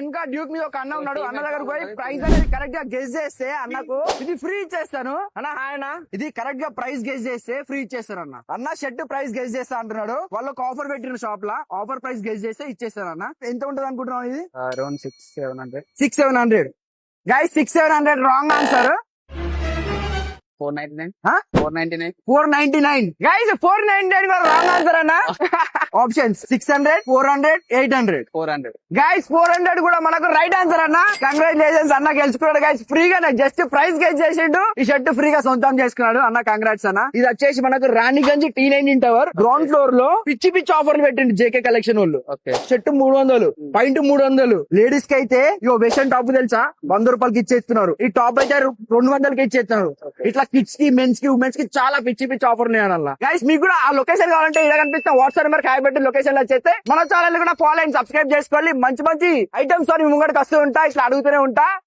వెనక డ్యూక్ మీద ఒక అన్న ఉన్నాడు. అన్న దగ్గర పోయి ప్రైస్ అనేది కరెక్ట్ గా గెస్ చేస్తే అన్నకు ఇది ఫ్రీ ఇచ్చేస్తాను అన్న. హాయ్ అన్న, ఇది కరెక్ట్ గా ప్రైస్ గెస్ చేస్తే ఫ్రీ ఇచ్చేస్తారు అన్న. అన్న షర్ట్ ప్రైస్ గెస్ చేస్తా అంటున్నాడు. వాళ్ళకి ఆఫర్ పెట్టిన షాప్ లా ఆఫర్ ప్రైస్ గెస్ చేస్తే ఇచ్చేస్తారు అన్న. ఎంత ఉంటుంది అనుకుంటున్నావు ఇది? Around 600-700. 600-700 guys. 600-700 wrong answer. 499. Huh? 499. 499 guys. 499 కూడా రాంగ్ ఆన్సర్ అన్న. ఆప్షన్స్ 600, 400, 800. 400. గైస్ 400 కూడా మనకు రైట్ ఆన్సర్ అన్న. కంగ్రాచులేషన్స్ అన్న, గెలుచుకున్నాడు గైస్. ఫ్రీగా జస్ట్ ప్రైస్ గెస్ చేసిండు. ఈ షర్ట్ ఫ్రీగా సొంతం చేసుకున్నాడు అన్న. కంగ్రాట్స్ అన్న. ఇది వచ్చేసి మనకు Raniganj T19 tower ground floor లో పిచ్చి పిచ్చి ఆఫర్లు పెట్టిండు జేకే కలెక్షన్ వాళ్ళు. ఓకే. Shirt 300, point 300. లేడీస్ కి అయితే ఇగో వెస్టర్న్ టాప్ తెలుసా 100 రూపాయలకి ఇచ్చేస్తున్నారు. ఈ టాప్ అయితే 200కి ఇచ్చేస్తున్నారు. ఇట్లా కిడ్స్ కి, మెన్స్ కి, ఉమెన్స్ కి చాలా పిచ్చి పిచ్చి ఆఫర్ ఉన్నాయన్న. గైస్ మీకు కూడా ఆ లొకేషన్ కావాలంటే ఇలా కనిపిస్తే వాట్సాప్ నెంబర్ హాయ్ పెట్టి లొకేషన్ లో వచ్చేస్తే మన ఛానల్ కూడా ఫాలో అండ్ సబ్స్క్రైబ్ చేసుకోవాలి. మంచి మంచి ఐటమ్స్ తో మీ ముంగడికి వస్తూ ఉంటా, ఇట్లా అడుగుతూనే ఉంటా.